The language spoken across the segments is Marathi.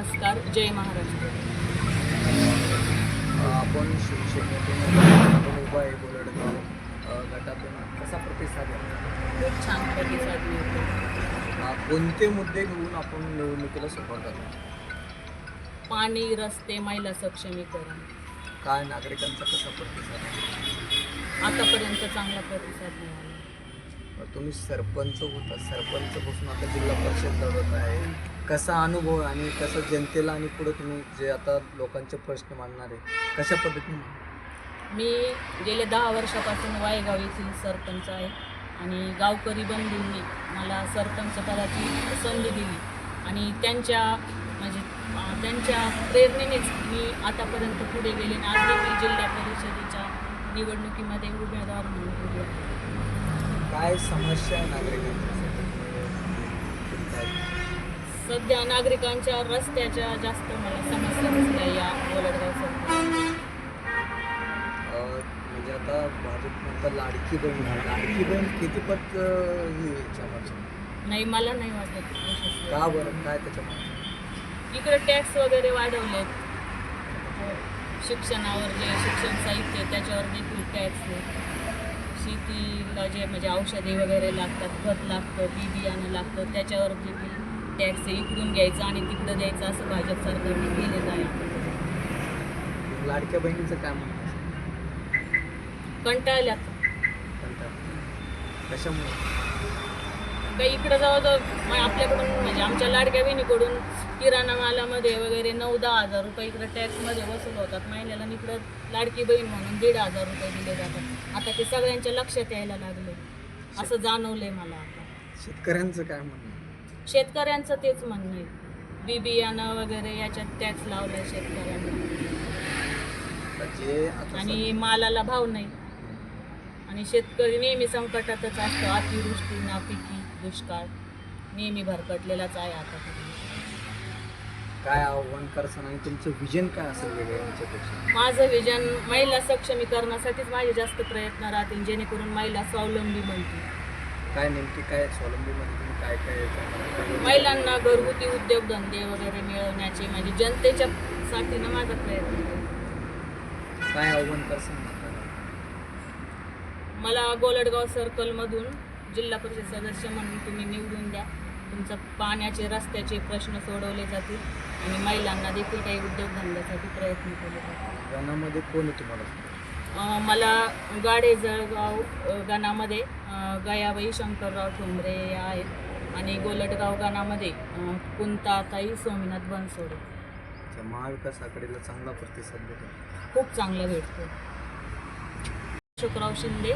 नमस्कार. जय महाराष्ट्र. आपण शिवसेनेतून आपण उभा आहे गोलडगाव गटातून कसा प्रतिसाद आहे? खूप छान प्रतिसाद मिळतो. कोणते मुद्दे घेऊन आपण निवडणुकीला सपोर्ट करतो? पाणी, रस्ते, महिला सक्षमीकरण. काय नागरिकांचा कसा प्रतिसाद आहे? आतापर्यंत चांगला प्रतिसाद मिळाला. तुम्ही सरपंच होता, सरपंचपासून आता जिल्हा परिषद लढवत आहे, कसा अनुभव आणि कसं जनतेला आणि पुढे तुम्ही जे आता लोकांचे प्रश्न मांडणार आहे कशा पद्धतीने? मी गेल्या 10 वर्षापासून वायगाव येथील सरपंच आहे आणि गावकरी बंधूंनी मला सरपंच पदाची संधी दिली आणि त्यांच्या प्रेरणेनेच मी आतापर्यंत पुढे गेले आणि आज देखील जिल्हा परिषदेच्या निवडणुकीमध्ये उमेदवार म्हणून उभे आहे. काय समस्या आहे नागरिकांच्या? सध्या नागरिकांच्या रस्त्याच्या जास्त मला समस्या दिसल्या या गोलडगाव सरपंच. म्हणजे आता भाजपनंतर लाडकी बहीण कितीपत ही याच्यामध्ये? नाही, मला नाही वाटत यशस्वी. का बरं, काय त्याच्यामध्ये? इकडे टॅक्स वगैरे वाढवलेत. शिक्षणावर जे शिक्षण साहित्य त्याच्यावर देखील टॅक्स आहे. शेतीला जे म्हणजे औषधे वगैरे लागतात, खत लागतं, बी बियाणं लागतं, त्याच्यावर देखील टॅक्स आहे. इकडून घ्यायचं आणि तिकडं द्यायचं असं भाजप सरकारने केलेलं आहे. लाडक्या बहिणीचं काय म्हणणं? कंटाळल्यात. कशामुळे? काही इकडं जवळजवळ आपल्याकडून म्हणजे आमच्या लाडक्या बहिणीकडून किराणा मालामध्ये वगैरे 9-10 हजार रुपये इकडं टॅक्समध्ये वसूल होतात महिन्याला आणि इकडं लाडकी बहीण म्हणून 1,500 रुपये दिले जातात. आता ते सगळ्यांच्या लक्षात यायला लागले असं जाणवलंय मला. आता शेतकऱ्यांचं काय म्हणणं? शेतकऱ्यांचं तेच म्हणणं आहे. बी बियाणं वगैरे याच्यात टॅक्स लावलाय शेतकऱ्यांना जे आता आणि मालाला भाव नाही आणि शेतकरी नेहमी संकटातच असतो. अतिवृष्टी, नापिकी, दुष्काळ नेहमी भरकटलेलाच आहे. आता काय आव्हान करसान आणि तुमचं विजन काय असेल वेगळं यांच्यापेक्षा? माझं विजन महिला सक्षमीकरणासाठीच माझे जास्त प्रयत्न राहतील जेणेकरून महिला स्वावलंबी बनतील. काय नेमकी काय स्वावलंबीमध्ये तुम्ही काय काय महिलांना घरगुती उद्योगधंदे वगैरे मिळवण्याचे म्हणजे जनतेच्या साठीनं माझा प्रयत्न आहे. काय आव्हान करसान? मला गोलडगाव सर्कलमधून जिल्हा परिषद सदस्य म्हणून तुम्ही निवडून द्या. तुमचं पाण्याचे रस्त्याचे प्रश्न सोडवले जातील आणि महिलांना देखील काही उद्योगधंद्यासाठी प्रयत्न केले जातील. गणामध्ये कोण आहे तुम्हाला? मला गाडे जळगाव गणामध्ये गयाबाई शंकरराव ठोंबरे या आहेत आणि गोलडगाव गणामध्ये कुंताताई सोमनाथ बनसोडे. महाविकास आघाडीला चांगला प्रतिसाद देतो. खूप चांगला भेटतो. अशोकराव शिंदे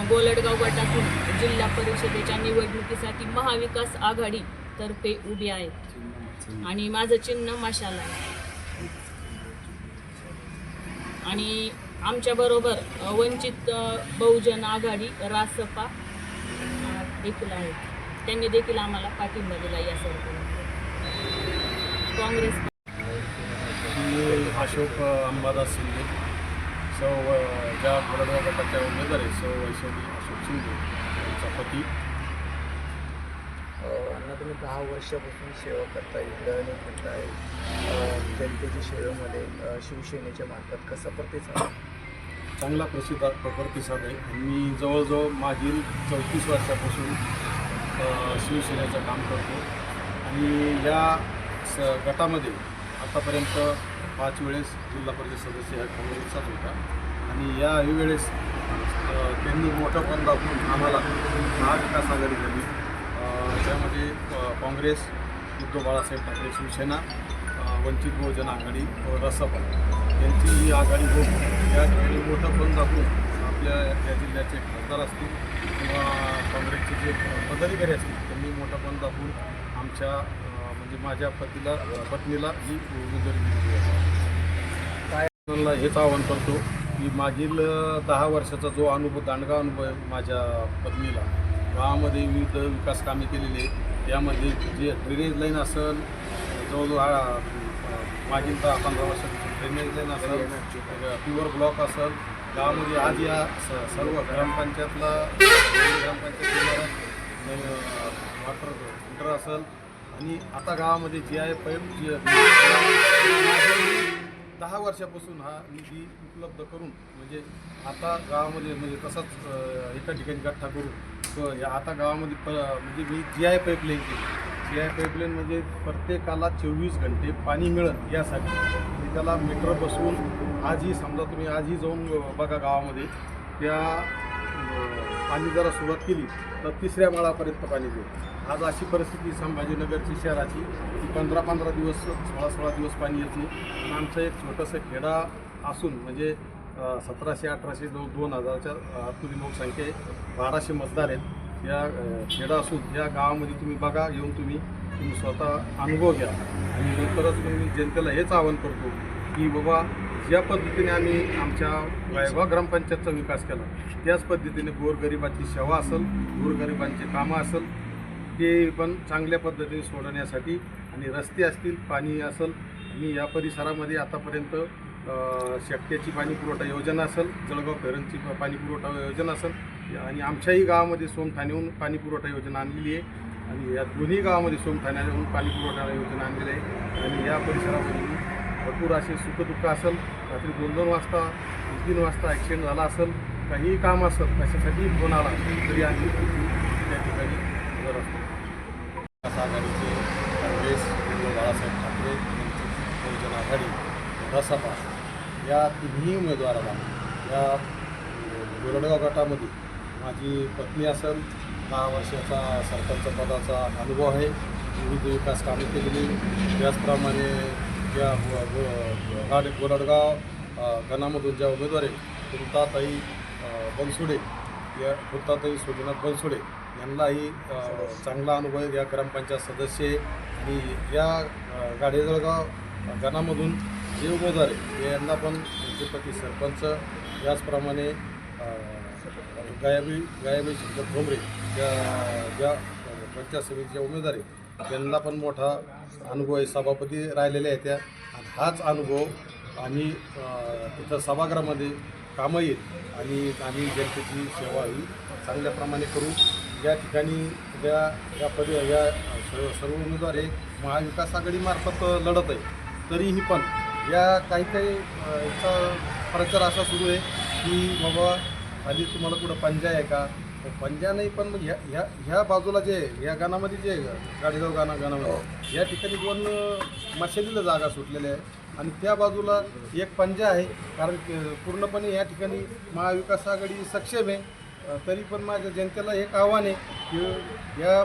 गोलडगाव गटातून जिल्हा परिषदेच्या निवडणुकीसाठी महाविकास आघाडी तर्फे उभे आहेत आणि माझं चिन्ह मशाल आहे आणि आमच्याबरोबर वंचित बहुजन आघाडी रासपा देखील आहेत. त्यांनी देखील आम्हाला पाठिंबा दिला या सरकारला. काँग्रेस अशोक अंबादास शिंदे ज्या गोलडगाव गटाच्या उमेदवार आहे वैशाली अशोक शिंदे यांचा पती. अण्णा तुम्ही 10 वर्षापासून सेवा करताय, दळणी करताय जनतेच्या सेवेमध्ये शिवसेनेच्या मार्फत कसा प्रतिसाद? चांगला प्रतिसाद आहे. मी जवळजवळ मागील 34 वर्षापासून शिवसेनेचं काम करतो आणि या गटामध्ये आतापर्यंत 5 वेळेस जिल्हा परिषद सदस्य ह्या काँग्रेसचाच होता आणि या वेळेस त्यांनी मोठं पण दाखवून आम्हाला महाविकास आघाडी झाली. त्यामध्ये काँग्रेस, उद्धव बाळासाहेब ठाकरे शिवसेना, वंचित बहुजन आघाडी व रासपा यांची ही आघाडी होऊन या ठिकाणी मोठं पण दाखवून आपल्या या जिल्ह्याचे खासदार असतील किंवा काँग्रेसचे जे पदाधिकारी असतील त्यांनी मोठं पण दाखवून आमच्या म्हणजे माझ्या पत्नीला ही उमेदवारी दिली आहे. काय हेच आवाहन करतो की मागील 10 वर्षाचा जो अनुभव, दांडगा अनुभव आहे माझ्या पत्नीला, गावामध्ये विविध विकास कामे केलेली आहेत. त्यामध्ये जे ड्रेनेज लाईन असेल, जवळजवळ मागील 15 वर्षापासून ड्रेनेज लाईन असेल, प्युअर ब्लॉक असेल, गावामध्ये आज या सर्व ग्रामपंचायतला ग्रामपंचायत वॉटर फिल्टर असेल आणि आता गावामध्ये GI पाईप 10 वर्षापासून हा निधी उपलब्ध करून म्हणजे आता गावामध्ये म्हणजे तसाच एका ठिकाणी गठ्ठा करून आता गावामध्ये म्हणजे मी GI पाईपलाईन केली. GI पाईपलाईन म्हणजे प्रत्येकाला 24 घंटे पाणी मिळेल यासाठी मी त्याला मीटर बसवून आजही समजा तुम्ही आजही जाऊन बघा गावामध्ये त्या पाणी जरा सुरुवात केली तर 3ऱ्या माळापर्यंत पाणी देईल. आज अशी परिस्थिती संभाजीनगरची शहराची की 15-15 दिवस 16-16 दिवस पाणी येते. आणि आमचं एक छोटंसं खेडा असून म्हणजे 1700-1800 2000च्या आतुरी लोकसंख्या आहे, 1200 मतदार आहेत. या खेडा असून या गावामध्ये तुम्ही बघा, येऊन तुम्ही स्वतः अनुभव घ्या. आणि नंतरच मी जनतेला हेच आवाहन करतो की बाबा ज्या पद्धतीने आम्ही आमच्या गायगाव ग्रामपंचायतचा विकास केला त्याच पद्धतीने गोरगरिबाची सेवा असेल, गोरगरिबांची कामं असेल ते पण चांगल्या पद्धतीने सोडवण्यासाठी आणि रस्ते असतील, पाणी असेल. आणि या परिसरामध्ये आतापर्यंत शेकट्याची पाणी पुरवठा योजना असेल, जळगाव फेरणची पाणी पुरवठा योजना असेल आणि आमच्याही गावामध्ये सोमठाण्याहून पाणी पुरवठा योजना आणलेली आहे. आणि या दोन्ही गावामध्ये सोमठाण्याहून पाणी पुरवठा योजना आणलेली आहे. आणि या परिसरामध्ये भरपूर असे सुखदुःख असेल, रात्री 2-2 वाजता 3 वाजता ॲक्सिडेंट झाला असेल, काहीही काम असेल कशासाठी फोन आला तरी आम्ही त्या ठिकाणी हजर असतो. विकास आघाडीचे काँग्रेस बाळासाहेब ठाकरे बहुजन आघाडी रासपा या तिन्ही उमेदवाराला या गोरडगाव गटामध्ये माझी पत्नी असेल, 10 वर्षाचा सरपंच पदाचा अनुभव आहे, विविध विकास कामे केलेली. त्याचप्रमाणे या गोरडगाव गणामधून ज्या उमेदवार आहेत फुलताताई बनसोडे या फुलताताई सोमनाथ बनसोडे यांनाही चांगला अनुभव आहे. या ग्रामपंचायत सदस्य आणि या गाडेजळगाव गणामधून जे उमेदवार आहे यांना पण त्यांचे पती सरपंच, याचप्रमाणे गायाबाई शंकर ठोंबरे ज्या पंचायत समितीच्या उमेदवार आहेत त्यांना पण मोठा अनुभव आहे, सभापती राहिलेले आहेत त्या. आणि हाच अनुभव आम्ही इथं सभागृहामध्ये कामं येईल आणि आम्ही जनतेची सेवा ही चांगल्याप्रमाणे करू. या ठिकाणी या सर्व उमेदवार हे महाविकास आघाडीमार्फत लढत आहे. तरीही पण या काही याचा प्रचार असा सुरू आहे की बाबा खाली तुम्हाला कुठं पंजा आहे का, पंजा नाही पण मग ह्या बाजूला जे या गाणामध्ये जे गाडेगाव गाणामध्ये या ठिकाणी 2 मशालीला जागा सुटलेल्या आहे आणि त्या बाजूला एक पंजा आहे. कारण पूर्णपणे या ठिकाणी महाविकास आघाडी सक्षम आहे. तरी पण माझ्या जनतेला एक आव्हान आहे की या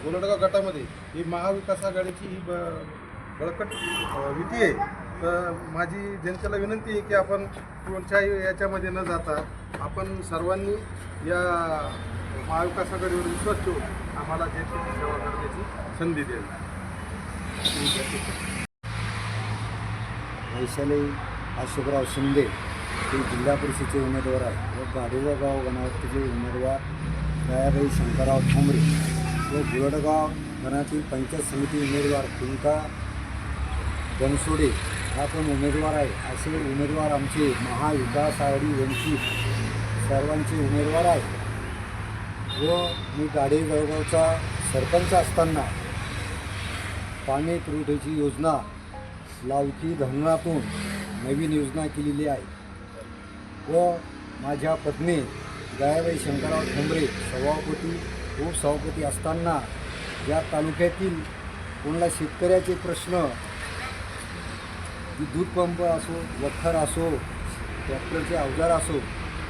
गोरडगाव गटामध्ये ही महाविकास आघाडीची ही बळकट युती आहे. तर माझी जनतेला विनंती आहे की आपण कोणत्याही याच्यामध्ये न जाता आपण सर्वांनी या महाविकास आघाडीवर विश्वास ठेवून आम्हाला जनतेची सेवा करण्याची संधी द्यावी. वैशाली अशोकराव शिंदे हे जिल्हा परिषदेचे उमेदवार आहेत व गाडेगाव गणावरतीचे उमेदवार गायाबाई शंकरराव ठोंबरे व गोरडगाव गणातील पंचायत समिती उमेदवार फुलता बनसोडे हा पण उमेदवार आहे. असे उमेदवार आमचे महाविकास आघाडी वंचित सर्वांचे उमेदवार आहेत. व मी गाडेगावचा सरपंच असताना पाणी पुरवठ्याची योजना लावकी धरणातून नवीन योजना केलेली आहे. व माझ्या पत्नी गायाबाई शंकरराव ठोंबरे सभापती उपसभापती असताना या तालुक्यातील कोणाला शेतकऱ्याचे प्रश्न दूध पंप असो, वखर असो, ट्रॅक्टरचे अवजार असो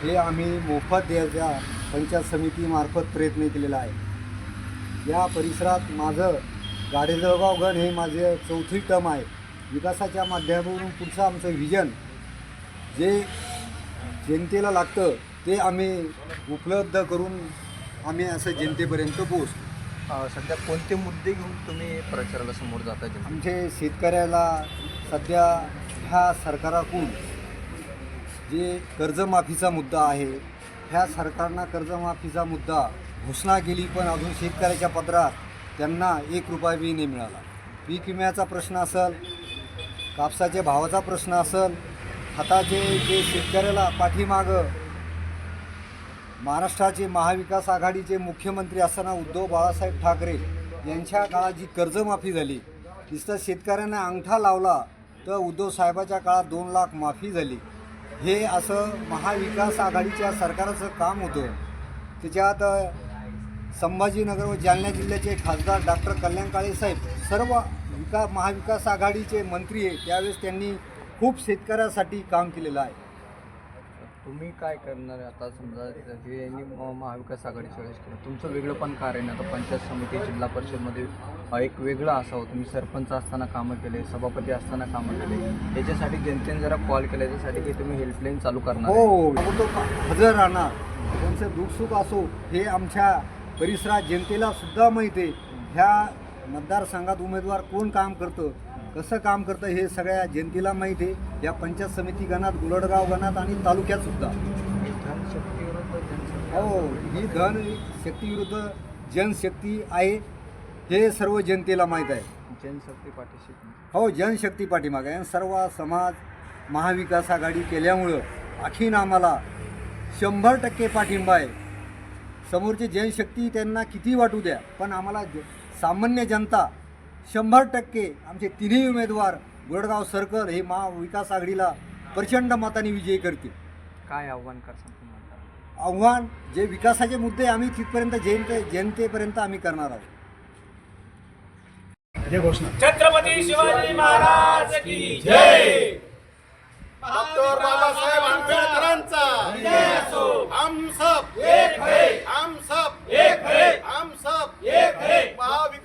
हे आम्ही मोफत द्यायचा पंचायत समितीमार्फत प्रयत्न केलेला आहे. या परिसरात माझं गाडेजळगाव गण हे माझे 4थी टर्म आहे. विकासाच्या माध्यमातून पुढचं आमचं व्हिजन जे जनतेला लागतं ते आम्ही उपलब्ध करून आम्ही असं जनतेपर्यंत पोहोचतो. सध्या कोणते मुद्दे घेऊन तुम्ही प्रचाराला समोर जाता? आमचे शेतकऱ्याला सध्या ह्या सरकाराकडून जे कर्जमाफीचा मुद्दा आहे, ह्या सरकारनं कर्जमाफीचा मुद्दा घोषणा केली पण अजून शेतकऱ्याच्या पदरात त्यांना 1 रुपया बी नाही मिळाला. पीक विम्याचा प्रश्न असेल, कापसाच्या भावाचा प्रश्न असेल, खताचे जे शेतकऱ्याला पाठीमागं महाराष्ट्राचे महाविकास आघाडीचे मुख्यमंत्री असताना उद्धव बाळासाहेब ठाकरे यांच्या काळात जी कर्जमाफी झाली, नुसतं शेतकऱ्यांना अंगठा लावला तर उद्धव साहेबाच्या काळात 2 लाख माफी झाली. हे असं महाविकास आघाडीच्या सरकारचं काम होतं. त्याच्यात संभाजीनगर व जालना जिल्ह्याचे खासदार डॉक्टर कल्याण काळे साहेब सर्व महाविकास आघाडीचे मंत्री आहे. त्यावेळेस त्यांनी खूप शेतकऱ्यासाठी काम केलेलं आहे. तुम्ही काय करणार आहे आता? समजा हे यांनी महाविकास आघाडीच्या वेळेस केलं, तुमचं वेगळं पण कार्य आहे. आता पंचायत समिती जिल्हा परिषदमध्ये एक वेगळं असावं. तुम्ही सरपंच असताना कामं केले, सभापती असताना कामं केले. याच्यासाठी जनतेने जरा कॉल केला, याच्यासाठी की तुम्ही हेल्पलाईन चालू करणार आहे. हो, तो हजर राहणार. त्यांचं दुःखसुख असो हे आमच्या परिसरात जनतेला सुद्धा माहीत आहे. ह्या मतदारसंघात उमेदवार कोण काम करतं, कसं काम करतं हे सगळ्या जनतेला माहीत आहे. या पंचायत समिती गणात, गुलडगाव गणात आणि तालुक्यात सुद्धा. हो, ही धन शक्ती विरुद्ध जनशक्ती आहे हे सर्व जनतेला माहीत आहे. जनशक्ती पाठीशी. हो, जनशक्ती पाठीमागे आहे. सर्व समाज महाविकास आघाडी केल्यामुळं आणखीन आम्हाला 100% पाठिंबा आहे. समोरची जनशक्ती त्यांना किती वाटू द्या, पण आम्हाला सामान्य जनता 100% आमचे तिन्ही उमेदवार गुळगाव सर्कल हे महाविकास आघाडीला प्रचंड मताने विजयी करतील. काय आव्हान करसान तुम्हाला? आव्हान जे विकासाचे मुद्दे आम्ही तिथपर्यंत जनतेपर्यंत आम्ही करणार आहोत. छत्रपती शिवाजी महाराज की जय. डॉक्टर बाबासाहेब आंबेडकरांचा हम सब एक है, हम सब एक है, हम सब एक है. महाविकास